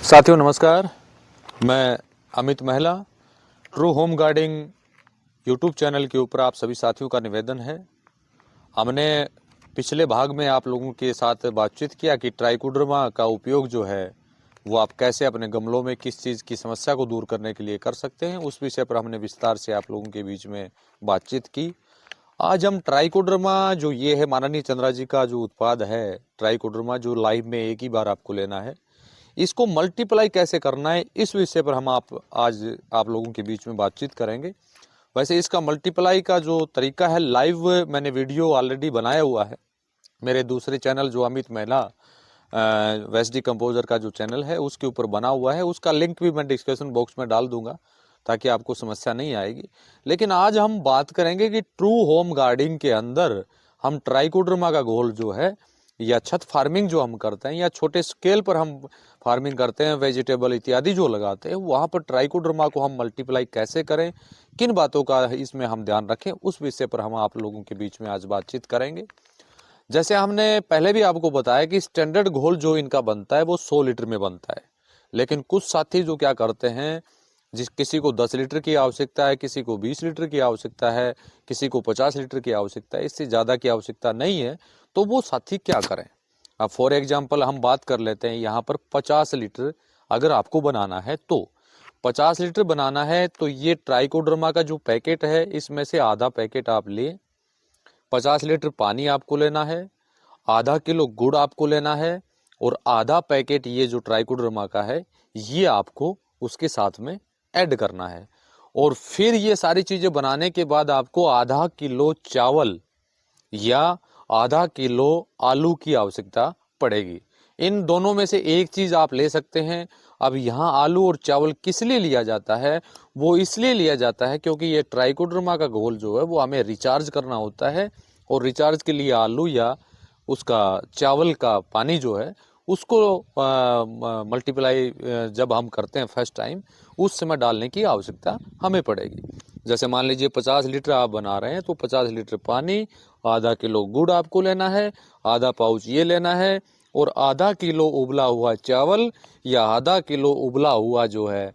साथियों नमस्कार। मैं अमित महिला, true home gardening YouTube channel के ऊपर आप सभी साथियों का निवेदन है। हमने पिछले भाग में आप लोगों के साथ बातचीत किया कि ट्राइकोडर्मा का उपयोग जो है वो आप कैसे अपने गमलों में किस चीज़ की समस्या को दूर करने के लिए कर सकते हैं। उस विषय पर हमने विस्तार से आप लोगों के बीच में बातचीत की। आज हम ट्राइकोडर्मा जो ये है माननीय चंद्रा जी का जो उत्पाद है ट्राइकोडर्मा, जो लाइव में एक ही बार आपको लेना है, इसको मल्टीप्लाई कैसे करना है, इस विषय पर हम आज आप लोगों के बीच में बातचीत करेंगे। वैसे इसका मल्टीप्लाई का जो तरीका है, लाइव मैंने वीडियो ऑलरेडी बनाया हुआ है मेरे दूसरे चैनल जो अमित महिला वेस्ट डिकम्पोजर का जो चैनल है उसके ऊपर बना हुआ है। उसका लिंक भी मैं डिस्क्रिप्शन बॉक्स में डाल दूंगा ताकि आपको समस्या नहीं आएगी। लेकिन आज हम बात करेंगे कि ट्रू होम गार्डनिंग के अंदर हम ट्राइकोडर्मा का घोल जो है, या छत फार्मिंग जो हम करते हैं या छोटे स्केल पर हम फार्मिंग करते हैं, वेजिटेबल इत्यादि जो लगाते हैं, वहाँ पर ट्राइकोडर्मा को हम मल्टीप्लाई कैसे करें, किन बातों का इसमें हम ध्यान रखें, उस विषय पर हम आप लोगों के बीच में आज बातचीत करेंगे। जैसे हमने पहले भी आपको बताया कि स्टैंडर्ड घोल जो इनका बनता है वो 100 लीटर में बनता है। लेकिन कुछ साथी जो क्या करते हैं, किसी को 10 लीटर की आवश्यकता है, किसी को 20 लीटर की आवश्यकता है, किसी को 50 लीटर की आवश्यकता है, इससे ज़्यादा की आवश्यकता नहीं है, तो वो साथी क्या करें। अब फॉर एग्जाम्पल हम बात कर लेते हैं यहाँ पर 50 लीटर अगर आपको बनाना है, तो 50 लीटर बनाना है तो ये ट्राइकोडर्मा का जो पैकेट है इसमें से आधा पैकेट आप ले, 50 लीटर पानी आपको लेना है, आधा किलो गुड़ आपको लेना है, और आधा पैकेट ये जो ट्राइकोडर्मा का है ये आपको उसके साथ में ऐड करना है। और फिर ये सारी चीज़ें बनाने के बाद आपको आधा किलो चावल या आधा किलो आलू की आवश्यकता पड़ेगी। इन दोनों में से एक चीज़ आप ले सकते हैं। अब यहाँ आलू और चावल किस लिए लिया जाता है, वो इसलिए लिया जाता है क्योंकि ये ट्राइकोडर्मा का घोल जो है वो हमें रिचार्ज करना होता है, और रिचार्ज के लिए आलू या उसका चावल का पानी जो है उसको मल्टीप्लाई जब हम करते हैं फर्स्ट टाइम, उस समय डालने की आवश्यकता हमें पड़ेगी। जैसे मान लीजिए 50 लीटर आप बना रहे हैं तो 50 लीटर पानी, आधा किलो गुड़ आपको लेना है, आधा पाउच ये लेना है, और आधा किलो उबला हुआ चावल या आधा किलो उबला हुआ जो है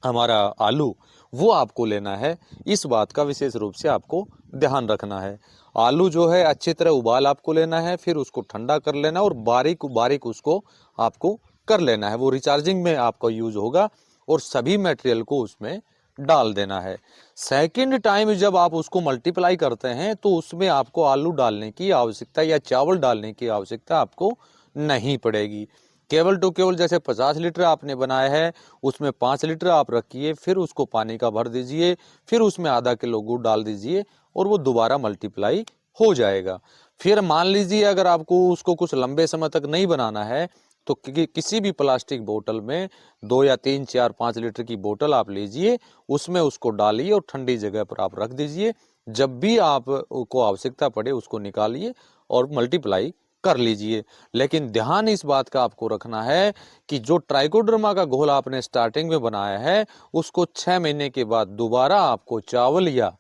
हमारा आलू, वो आपको लेना है। इस बात का विशेष रूप से आपको ध्यान रखना है। आलू जो है अच्छी तरह उबाल आपको लेना है, फिर उसको ठंडा कर लेना और बारीक बारीक उसको आपको कर लेना है। वो रिचार्जिंग में आपका यूज होगा और सभी मटेरियल को उसमें डाल देना है। सेकंड टाइम जब आप उसको मल्टीप्लाई करते हैं तो उसमें आपको आलू डालने की आवश्यकता या चावल डालने की आवश्यकता आपको नहीं पड़ेगी। केवल टू केवल जैसे 50 लीटर आपने बनाया है उसमें 5 लीटर आप रखिए, फिर उसको पानी का भर दीजिए, फिर उसमें आधा किलो गुड़ डाल दीजिए और वो दोबारा मल्टीप्लाई हो जाएगा। फिर मान लीजिए अगर आपको उसको कुछ लंबे समय तक नहीं बनाना है तो किसी भी प्लास्टिक बोतल में 2 या 3 4 5 लीटर की बोतल आप लीजिए, उसमें उसको डालिए और ठंडी जगह पर आप रख दीजिए। जब भी आपको आवश्यकता पड़े उसको निकालिए और मल्टीप्लाई कर लीजिए। लेकिन ध्यान इस बात का आपको रखना है कि जो ट्राइकोडर्मा का घोल आपने स्टार्टिंग में बनाया है उसको 6 महीने के बाद दोबारा आपको चावल या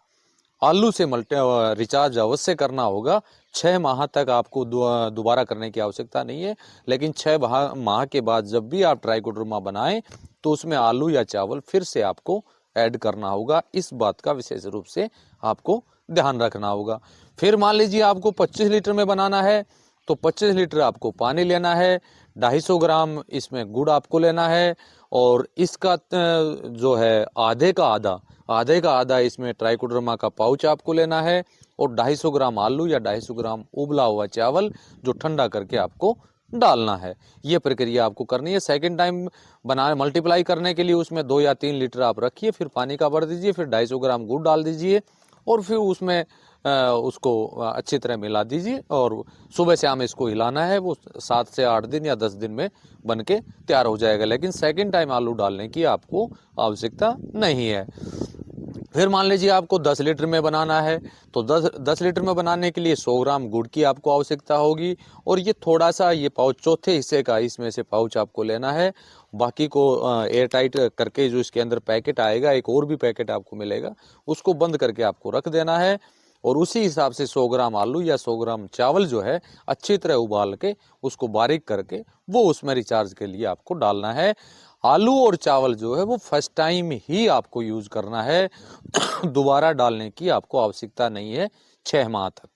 आलू से रिचार्ज अवश्य करना होगा। 6 माह तक आपको दोबारा करने की आवश्यकता नहीं है, लेकिन 6 माह के बाद जब भी आप ट्राइकोडर्मा बनाएं तो उसमें आलू या चावल फिर से आपको ऐड करना होगा। इस बात का विशेष रूप से आपको ध्यान रखना होगा। फिर मान लीजिए आपको 25 लीटर में बनाना है तो 25 लीटर आपको पानी लेना है, 250 ग्राम इसमें गुड़ आपको लेना है, और इसका जो है आधे का आधा इसमें ट्राइकोडर्मा का पाउच आपको लेना है, और 250 ग्राम आलू या 250 ग्राम उबला हुआ चावल जो ठंडा करके आपको डालना है। ये प्रक्रिया आपको करनी है। सेकंड टाइम बना मल्टीप्लाई करने के लिए उसमें 2 या 3 लीटर आप रखिए, फिर पानी का भर दीजिए, फिर 250 ग्राम गुड़ डाल दीजिए और फिर उसमें उसको अच्छी तरह मिला दीजिए, और सुबह शाम इसको हिलाना है। वो 7 से 8 दिन या 10 दिन में बन के तैयार हो जाएगा। लेकिन सेकंड टाइम आलू डालने की आपको आवश्यकता नहीं है। फिर मान लीजिए आपको 10 लीटर में बनाना है तो 10 लीटर में बनाने के लिए 100 ग्राम गुड़ की आपको आवश्यकता होगी, और ये थोड़ा सा ये पाउच चौथे हिस्से का इसमें से पाउच आपको लेना है। बाकी को एयर टाइट करके जो इसके अंदर पैकेट आएगा, एक और भी पैकेट आपको मिलेगा, उसको बंद करके आपको रख देना है। और उसी हिसाब से 100 ग्राम आलू या 100 ग्राम चावल जो है अच्छी तरह उबाल के उसको बारीक करके वो उसमें रिचार्ज के लिए आपको डालना है। आलू और चावल जो है वो फर्स्ट टाइम ही आपको यूज करना है दोबारा डालने की आपको आवश्यकता नहीं है 6 माह तक।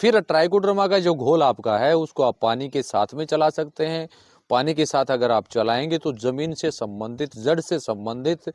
फिर ट्राइकोडर्मा का जो घोल आपका है उसको आप पानी के साथ में चला सकते हैं। पानी के साथ अगर आप चलाएंगे तो जमीन से संबंधित, जड़ से संबंधित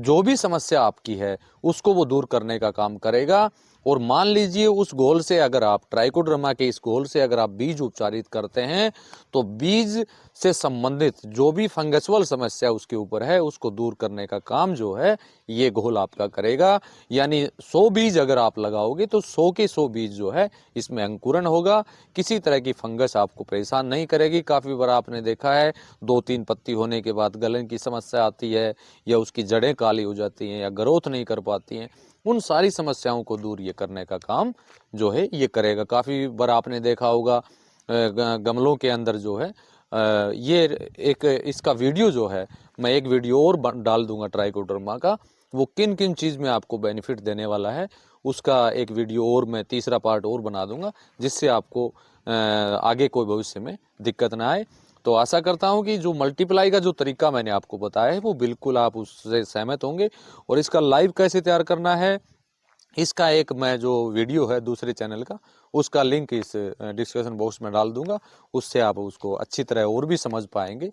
जो भी समस्या आपकी है उसको वो दूर करने का काम करेगा। और मान लीजिए उस घोल से अगर आप ट्राइकोडर्मा के इस घोल से अगर आप बीज उपचारित करते हैं तो बीज से संबंधित जो भी फंगसवल समस्या उसके ऊपर है उसको दूर करने का काम जो है ये घोल आपका करेगा। यानी 100 बीज अगर आप लगाओगे तो 100 के 100 बीज जो है इसमें अंकुरण होगा। किसी तरह की फंगस आपको परेशान नहीं करेगी। काफी बार आपने देखा है 2-3 पत्ती होने के बाद गलन की समस्या आती है या उसकी जड़ें काली हो जाती हैं या ग्रोथ नहीं कर पाती हैं। उन सारी समस्याओं को दूर ये करने का काम जो है ये करेगा। काफी बार आपने देखा होगा गमलों के अंदर जो है ये एक इसका वीडियो जो है मैं एक वीडियो और डाल दूंगा ट्राइकोडर्मा का, वो किन किन चीज में आपको बेनिफिट देने वाला है उसका एक वीडियो और मैं तीसरा पार्ट और बना दूंगा, जिससे आपको आगे कोई भविष्य में दिक्कत ना आए। तो आशा करता हूं कि जो मल्टीप्लाई का जो तरीका मैंने आपको बताया है वो बिल्कुल आप उससे सहमत होंगे। और इसका लाइव कैसे तैयार करना है इसका एक मैं जो वीडियो है दूसरे चैनल का उसका लिंक इस डिस्क्रिप्शन बॉक्स में डाल दूंगा, उससे आप उसको अच्छी तरह और भी समझ पाएंगे।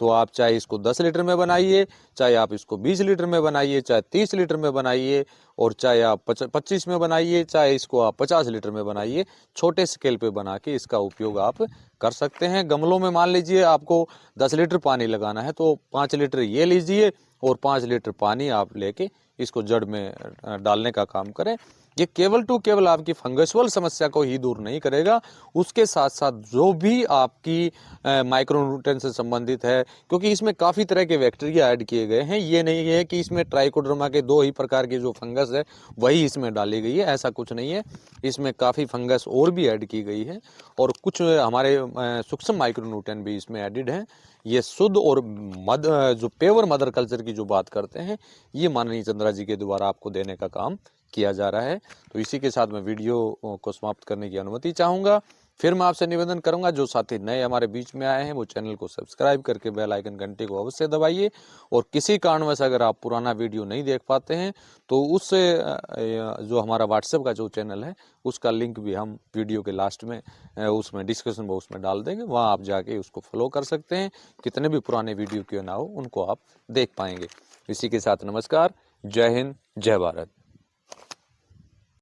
तो आप चाहे इसको 10 लीटर में बनाइए, चाहे आप इसको 20 लीटर में बनाइए, चाहे 30 लीटर में बनाइए, और चाहे आप 25 में बनाइए, चाहे इसको आप 50 लीटर में बनाइए। छोटे स्केल पे बना के इसका उपयोग आप कर सकते हैं। गमलों में मान लीजिए आपको 10 लीटर पानी लगाना है तो 5 लीटर ये लीजिए और 5 लीटर पानी आप लेके इसको जड़ में डालने का काम करें। ये केवल टू केवल आपकी फंगसवल समस्या को ही दूर नहीं करेगा, उसके साथ साथ जो भी आपकी माइक्रोन्यूट्रिएंट से संबंधित है, क्योंकि इसमें काफी तरह के बैक्टीरिया ऐड किए गए हैं। ये नहीं है कि इसमें ट्राइकोडर्मा के 2 ही प्रकार के जो फंगस है वही इसमें डाली गई है, ऐसा कुछ नहीं है। इसमें काफी फंगस और भी ऐड की गई है और कुछ हमारे सूक्ष्म माइक्रोन्यूट्रिएंट भी इसमें एडिड हैं। ये शुद्ध और जो पेवर मदर कल्चर की जो बात करते हैं ये माननीय चंद्रा जी के द्वारा आपको देने का काम किया जा रहा है। तो इसी के साथ मैं वीडियो को समाप्त करने की अनुमति चाहूंगा। फिर मैं आपसे निवेदन करूंगा जो साथी नए हमारे बीच में आए हैं वो चैनल को सब्सक्राइब करके बेल आइकन घंटे को अवश्य दबाइए। और किसी कारणवश अगर आप पुराना वीडियो नहीं देख पाते हैं तो उससे जो हमारा व्हाट्सएप का जो चैनल है उसका लिंक भी हम वीडियो के लास्ट में उसमें डिस्क्रिप्शन बॉक्स में डाल देंगे, वहाँ आप जाके उसको फॉलो कर सकते हैं। कितने भी पुराने वीडियो क्यों ना हो उनको आप देख पाएंगे। इसी के साथ नमस्कार, जय हिंद, जय भारत।